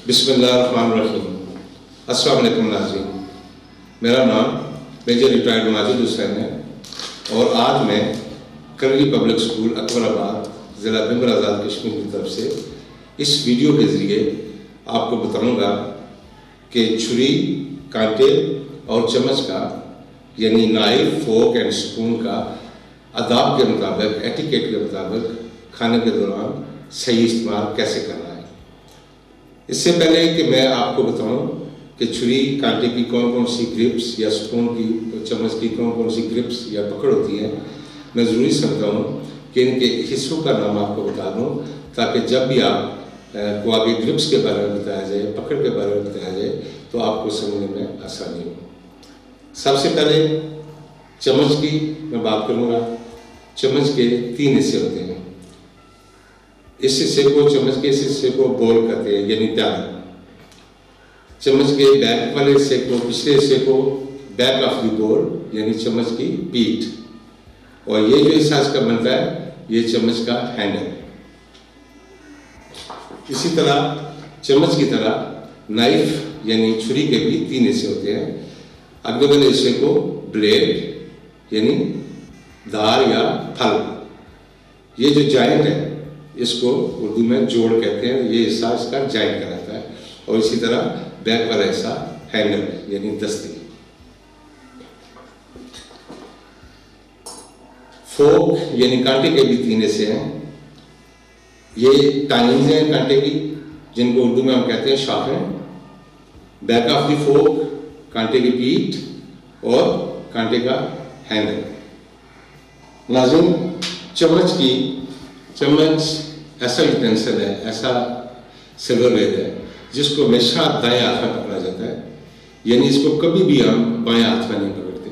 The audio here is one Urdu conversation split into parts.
بسم اللہ الرحمن الرحیم۔ السلام علیکم ناظرین، میرا نام میجر ریٹائرڈ ماجد حسین ہے اور آج میں کرلی پبلک اسکول اکبر آباد ضلع بمبر آزاد کشمیر کی طرف سے اس ویڈیو کے ذریعے آپ کو بتاؤں گا کہ چھری، کانٹے اور چمچ کا یعنی نائف، فورک اینڈ اسپون کا آداب کے مطابق، ایٹیکیٹ کے مطابق کھانے کے دوران صحیح استعمال کیسے کرنا ہے۔ اس سے پہلے کہ میں آپ کو بتاؤں کہ چھری، کانٹے کی کون کون سی گرپس یا اسپون کی، چمچ کی کون کون سی گرپس یا پکڑ ہوتی ہیں، میں ضروری سمجھتا ہوں کہ ان کے حصوں کا نام آپ کو بتا دوں تاکہ جب بھی آپ کو آگے گرپس کے بارے میں بتایا جائے، پکڑ کے بارے میں بتایا جائے تو آپ کو سمجھنے میں آسانی ہو۔ سب سے پہلے چمچ کی میں بات کروں گا۔ چمچ کے 3 حصے ہوتے ہیں۔ اس حصے کو، چمچ کے اس حصے کو بول کہتے ہیں یعنی پیالہ۔ چمچ کے بیک والے حصے کو، پچھلے حصے کو بیک آف دی بول یعنی چمچ کی پیٹھ، اور یہ جو حصہ اس کا بنتا ہے یہ چمچ کا ہینڈل۔ اسی طرح چمچ کی طرح نائف یعنی چھری کے بھی 3 حصے ہوتے ہیں۔ اگلے والے حصے کو بلیڈ یعنی دھار یا پھل، یہ جو جوائنٹ ہے اس کو اردو میں جوڑ کہتے ہیں، یہ حصہ اس کا جوائنٹ کہلاتا ہے، اور اسی طرح بیک والا حصہ ہینڈل یعنی دستی۔ فورک یعنی کانٹے کے بھی 3 حصے ہیں۔ یہ ٹائنز ہیں کانٹے کی، جن کو اردو میں ہم کہتے ہیں شاخیں۔ بیک آف دی فورک کانٹے کی پیٹھ اور کانٹے کا ہینڈل۔ ناظرین، چمچ ایسا یوٹینسل ہے، ایسا سلور ویئر ہے جس کو ہمیشہ دائیں ہاتھ میں پکڑا جاتا ہے، یعنی اس کو کبھی بھی ہم بائیں ہاتھ میں نہیں پکڑتے۔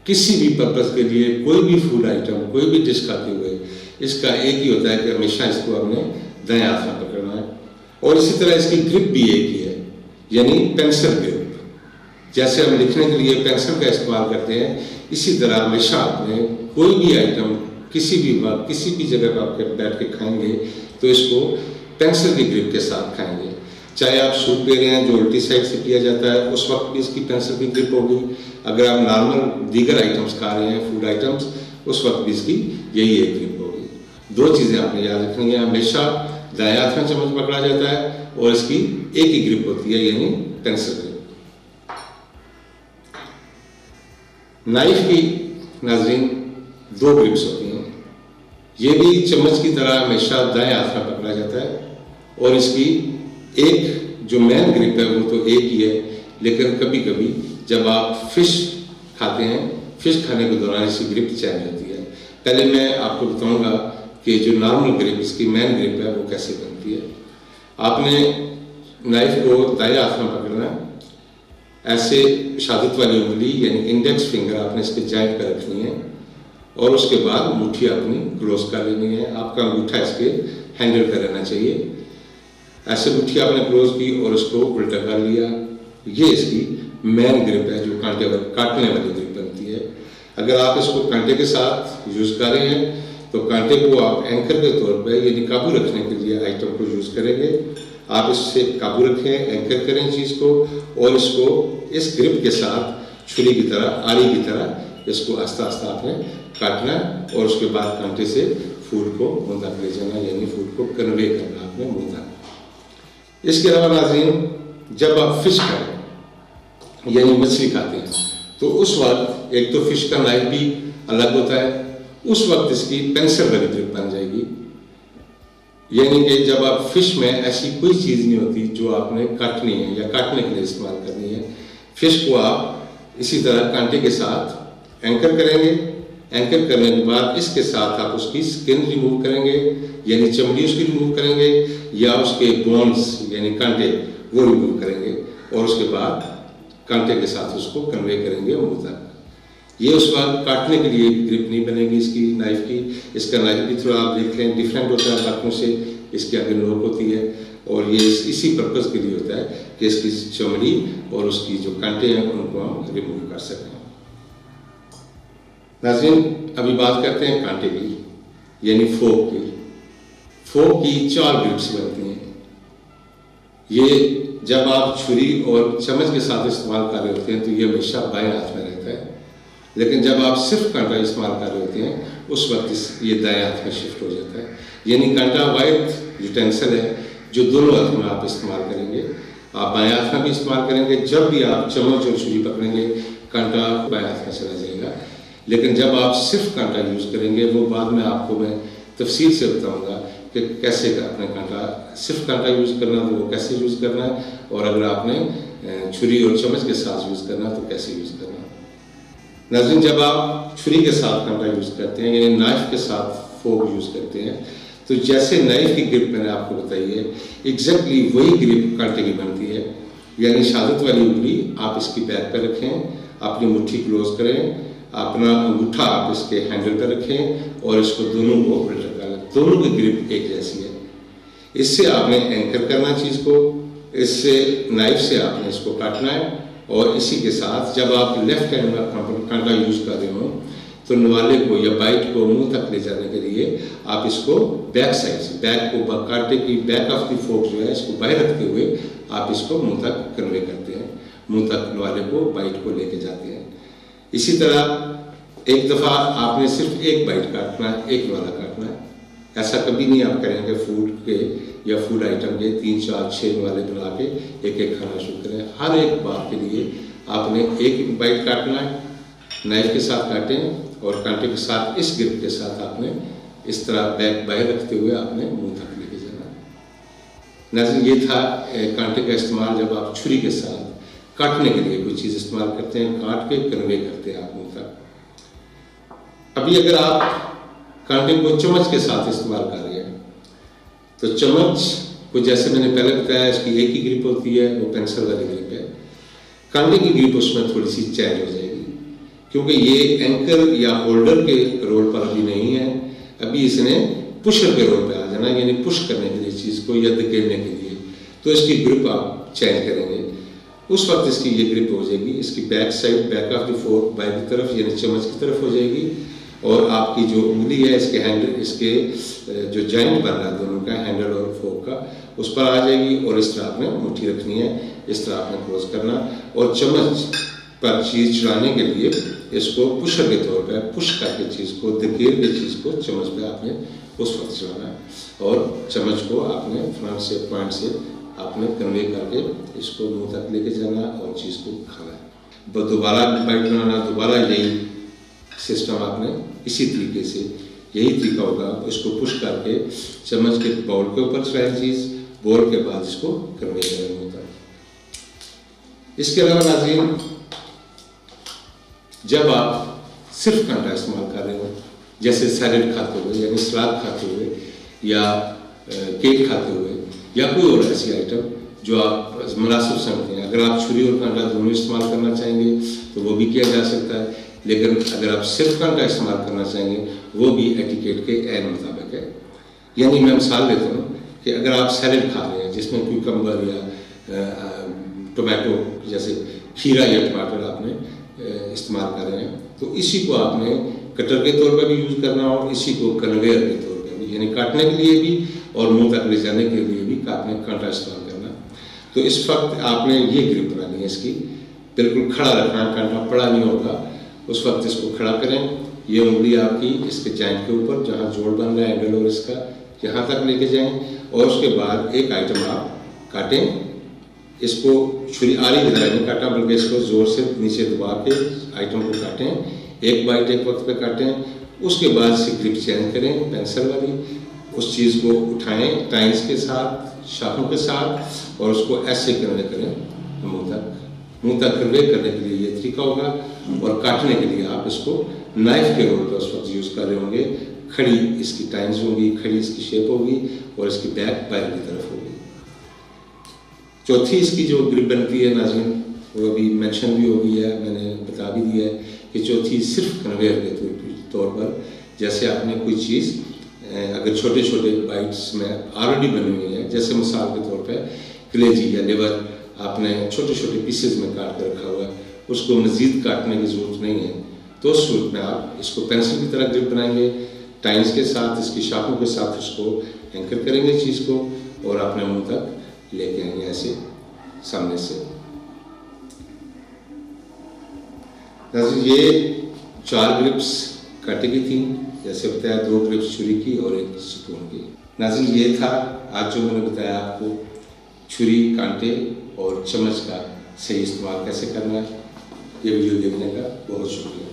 کسی بھی پرپز کے لیے کوئی بھی فوڈ آئٹم، کوئی بھی ڈش کھاتے ہوئے اس کا ایک ہی ہوتا ہے کہ ہمیشہ اس کو ہم نے دائیں ہاتھ میں پکڑنا ہے، اور اسی طرح اس کی گرپ بھی ایک ہی ہے یعنی پینسل گرپ۔ جیسے ہم لکھنے کے لیے پینسل کا استعمال کرتے ہیں، اسی طرح ہمیشہ آپ نے کوئی بھی آئٹم کسی بھی وقت کسی بھی جگہ پر آپ بیٹھ کے کھائیں گے تو اس کو پینسل کی گرپ کے ساتھ کھائیں گے۔ چاہے آپ سوپ پی رہے ہیں جو الٹی سائڈ سے پیا جاتا ہے، اس وقت بھی اس کی پینسل کی گرپ ہوگی۔ اگر آپ نارمل دیگر آئٹمس کھا رہے ہیں، فوڈ آئٹمس، اس وقت بھی اس کی یہی ایک گرپ ہوگی۔ 2 چیزیں آپ نے یاد رکھنی ہیں، ہمیشہ دائیں ہاتھ میں چمچ پکڑا جاتا ہے اور اس کی ایک ہی گرپ ہوتی ہے یعنی پینسل گرپ۔ نائف کی ناظرین 2 گرپس ہوتی ہیں۔ یہ بھی چمچ کی طرح ہمیشہ دائیں ہاتھ میں پکڑا جاتا ہے، اور اس کی ایک جو مین گرپ ہے وہ تو ایک ہی ہے، لیکن کبھی کبھی جب آپ فش کھاتے ہیں، فش کھانے کے دوران اس کی گرپ چینج ہوتی ہے۔ پہلے میں آپ کو بتاؤں گا کہ جو نارمل گرپ، اس کی مین گرپ ہے وہ کیسے بنتی ہے۔ آپ نے نائف کو دائیں ہاتھ میں پکڑنا ہے، ایسے شہادت والی انگلی یعنی انڈیکس فنگر آپ نے اس کے جوائنٹ پہ رکھنی ہے، اور اس کے بعد مٹھی اپنی کلوز کر لینی ہے۔ آپ کا انگوٹھا اس کے ہینڈل پہ رہنا چاہیے۔ ایسے مٹھی آپ نے کلوز کی اور اس کو الٹا کر لیا۔ یہ اس کی مین گرپ ہے جو کاٹنے والی گرپ بنتی ہے۔ اگر آپ اس کو کانٹے کے ساتھ یوز کر رہے ہیں تو کانٹے کو آپ اینکر کے طور پہ یعنی قابو رکھنے کے لیے آئٹم کو یوز کریں گے۔ آپ اس سے قابو رکھیں، اینکر کریں چیز کو، اور اس کو اس گرپ کے ساتھ چھری کی طرح، آری کی طرح اس کو آہستہ آہستہ آپ نے کاٹنا ہے، اور اس کے بعد کانٹے سے فوڈ کو منہ تک لے جانا یعنی فوڈ کو کنوے کرنا آپ نے منہ تک۔ اس کے علاوہ ناظرین، جب آپ فش کھائیں یعنی مچھلی کھاتے ہیں تو اس وقت ایک تو فش کا نائف بھی الگ ہوتا ہے، اس وقت اس کی پینسل والی گرپ بن جائے گی، یعنی کہ جب آپ فش میں ایسی کوئی چیز نہیں ہوتی جو آپ نے کاٹنی ہے یا کاٹنے کے لیے استعمال کرنی ہے۔ فش کو آپ اسی طرح کانٹے کے ساتھ اینکر کریں گے، اینکر کرنے کے بعد اس کے ساتھ آپ اس کی سکن ریموو کریں گے یعنی چمڑی اس کی ریموو کریں گے، یا اس کے بونز یعنی کانٹے وہ ریموو کریں گے، اور اس کے بعد کانٹے کے ساتھ اس کو کنوے کریں گے منہ تک۔ یہ اس وقت کاٹنے کے لیے گرپ نہیں بنے گی اس کی نائف کی۔ اس کا نائف بھی تھوڑا آپ دیکھ لیں ڈیفرنٹ ہوتا ہے باقیوں سے، اس کے آگے نوک ہوتی ہے، اور یہ اسی پرپز کے لیے ہوتا ہے کہ اس کی چمڑی اور اس کی جو کانٹے ہیں ان کو ہم ریموو کر سکیں۔ ناظرین، ابھی بات کرتے ہیں کانٹے کی یعنی فورک کی۔ فورک کی 4 گرپس بنتی ہیں۔ یہ جب آپ چھری اور چمچ کے ساتھ استعمال کر رہے ہوتے ہیں تو یہ ہمیشہ بائیں ہاتھ میں رہتا ہے، لیکن جب آپ صرف کانٹا استعمال کر رہے ہوتے ہیں اس وقت یہ دائیں ہاتھ میں شفٹ ہو جاتا ہے. یعنی کانٹا واحد یوٹینسل ہے جو دونوں ہاتھ میں آپ استعمال کریں گے. آپ بائیں ہاتھ میں بھی استعمال کریں گے، جب بھی آپ چمچ اور چھری پکڑیں گے کانٹا بائیں ہاتھ میں چلا جائے گا. لیکن جب آپ صرف کانٹا یوز کریں گے، وہ بعد میں آپ کو میں تفصیل سے بتاؤں گا کہ کیسے اپنے کانٹا صرف کانٹا یوز کرنا تو وہ کیسے یوز کرنا ہے، اور اگر آپ نے چھری اور چمچ کے ساتھ یوز کرنا تو کیسے یوز کرنا ہے. ناظرین، جب آپ چھری کے ساتھ کانٹا یوز کرتے ہیں یعنی نائف کے ساتھ فورک یوز کرتے ہیں تو جیسے نائف کی گرپ میں نے آپ کو بتائی ہے ایگزیکٹلی وہی گرپ کانٹے کی بنتی ہے. یعنی شہادت والی انگلی آپ اس کی بیک پہ رکھیں، اپنی مٹھی کلوز کریں، اپنا انگوٹھا آپ اس کے ہینڈل پہ رکھیں اور اس کو دونوں کو الٹا کر لیں. دونوں کی گرپ ایک جیسی ہے. اس سے آپ نے اینکر کرنا چیز کو، اس سے نائف سے آپ نے اس کو کاٹنا ہے. اور اسی کے ساتھ جب آپ لیفٹ ہینڈ میں کانٹا یوز کر رہے ہوں تو نوالے کو یا بائٹ کو منہ تک لے جانے کے لیے آپ اس کو بیک سائڈ سے، بیک کو کانٹے کی بیک آف دی فورک جو ہے اس کو باہر رکھتے ہوئے آپ اس کو منہ تک کنوے کرتے ہیں، منہ تک نوالے کو بائٹ کو لے کے جاتے ہیں. اسی طرح ایک دفعہ آپ نے صرف ایک بائٹ کاٹنا ہے، ایک نوالا کاٹنا ہے. ایسا کبھی نہیں آپ کریں گے فوڈ کے یا فوڈ آئٹم کے 3 4 6 نوالے بنا کے ایک ایک کھانا شروع کریں. ہر ایک بار کے لیے آپ نے ایک بائٹ کاٹنا ہے، نائف کے ساتھ کاٹیں اور کانٹے کے ساتھ اس گرپ کے ساتھ آپ نے اس طرح بیک باہر رکھتے ہوئے آپ نے منہ تک لے کے جانا ہے. ناظرین، یہ تھا کانٹے کا استعمال جب آپ چھری کے ساتھ کاٹنے کے لیے کوئی چیز استعمال کرتے ہیں، کاٹ کے کنوے کرتے ہیں آپ منہ تک. ابھی اگر آپ کانٹے کو چمچ کے ساتھ استعمال کر رہے ہیں تو چمچ کو جیسے میں نے پہلے بتایا اس کی ایک ہی گرپ ہوتی ہے، وہ پینسل والی گرپ ہے. کانٹے کی گرپ اس میں تھوڑی سی چینج ہو جائے گی کیونکہ یہ اینکر یا ہولڈر کے رول پر ابھی نہیں ہے. ابھی اس نے پشر کے رول پہ آ جانا، یعنی پش کرنے کے لیے چیز کو یا دھکیلنے کے لیے. تو اس کی گرپ آپ چینج کریں گے، اس وقت اس کی یہ گرپ ہو جائے گی، اس کی back side, back of the fork بائیں کی طرف یعنی چمچ کی طرف ہو جائے گی. اور آپ کی جو انگلی ہے اس کے ہینڈل، اس کے جو جوائنٹ بن رہا ہے دونوں کا، ہینڈل اور فورک کا، اس پر آ جائے گی. اور اس طرح آپ نے مٹھی رکھنی ہے، اس طرح آپ نے کلوز کرنا. اور چمچ پر چیز چڑھانے کے لیے اس کو پشر کے طور پہ پش کر کے چیز کو، دھکیل کے چیز کو چمچ پہ آپ نے اس وقت چڑھانا ہے. اور چمچ کو آپ نے فرنٹ سے پوائنٹ سے آپ نے کنوے کر کے اس کو منہ تک لے کے جانا اور چیز کو کھانا ہے. دوبارہ بائٹ بنانا، دوبارہ یہی سسٹم آپ نے اسی طریقے سے، یہی طریقہ ہوگا. اس کو پش کر کے چمچ کے باؤل کے اوپر چڑھائیں چیز، بول کے بعد اس کو کنوے کریں منہ تک. اس کے علاوہ ناظرین، جب آپ صرف کانٹا استعمال کر رہے ہو، جیسے سیلڈ کھاتے ہوئے یعنی سلاد کھاتے ہوئے یا کیک کھاتے ہوئے یا کوئی اور ایسی آئٹم جو آپ مناسب سمجھتے ہیں، اگر آپ چھری اور کانٹا دونوں استعمال کرنا چاہیں گے تو وہ بھی کیا جا سکتا ہے. لیکن اگر آپ صرف کانٹا استعمال کرنا چاہیں گے وہ بھی ایٹیکیٹ کے عین مطابق ہے. یعنی میں مثال دیتا ہوں کہ اگر آپ سیلڈ کھا رہے ہیں جس میں کیوکمبر یا ٹومیٹو جیسے کھیرا یا ٹماٹر آپ نے استعمال کر رہے ہیں تو اسی کو آپ نے کٹر کے طور پر بھی یوز کرنا اور اسی کو کنویئر کے طور پر بھی، یعنی کاٹنے کے لیے بھی اور منہ تک لے جانے کے لیے بھی کانٹا استعمال کرنا. تو اس وقت آپ نے یہ گرپ بنانی ہے، اس کی بالکل کھڑا رکھنا، کانٹا پڑا نہیں ہوگا. اس وقت اس کو کھڑا کریں، یہ انگلی آپ کی اس کے جوائنٹ کے اوپر جہاں جوڑ بن رہا ہے ہینڈل اور اس کا، یہاں تک لے کے جائیں. اور اس کے بعد ایک آئٹم آپ کاٹیں، اس کو چھری آری کی طرح نہیں کاٹا بلکہ اس کو زور سے نیچے دبا کے آئٹم کو کاٹیں. ایک بائٹ ایک وقت پہ کاٹیں. اس کے بعد سے گرپ چینج کریں پینسل والی، اس چیز کو اٹھائیں ٹائنس کے ساتھ، شاخوں کے ساتھ، اور اس کو ایسے کنوے کریں منہ تک کنوے کرنے کے لیے یہ طریقہ ہوگا. اور کاٹنے کے لیے آپ اس کو نائف کے رول پہ اس وقت یوز کر رہے ہوں گے. کھڑی اس کی ٹائنس ہوگی، کھڑی اس کی شیپ ہوگی اور اس کی بیک باہر کی طرف ہوگی. چوتھی اس کی جو گرپ بنتی ہے ناظرین وہ ابھی مینشن بھی ہو گئی ہے، میں نے بتا بھی دیا ہے کہ چوتھی صرف کنویئر کے طور پر، جیسے آپ نے کوئی چیز اگر چھوٹے چھوٹے بائٹس میں آلریڈی بنی ہوئی ہے، جیسے مثال کے طور پہ کلیجی یا لیور آپ نے چھوٹے چھوٹے پیسز میں کاٹ کے رکھا ہوا ہے، اس کو مزید کاٹنے کی ضرورت نہیں ہے. تو اس صورت میں آپ اس کو پینسل کی طرح گرپ بنائیں گے، ٹائنس کے ساتھ، اس کی شاخوں کے ساتھ اس کو اینکر کریں گے چیز کو اور اپنے منہ تک لے کے آئیں گے ایسے سامنے سے. ناظرین یہ 4 گرپس کاٹے کی تھیں، جیسے بتایا 2 گرپس چھری کی اور 1 سپون کی. ناظرین یہ تھا آج جو میں نے بتایا آپ کو چھری، کانٹے اور چمچ کا صحیح استعمال کیسے کرنا ہے. یہ ویڈیو دیکھنے کا بہت شکریہ.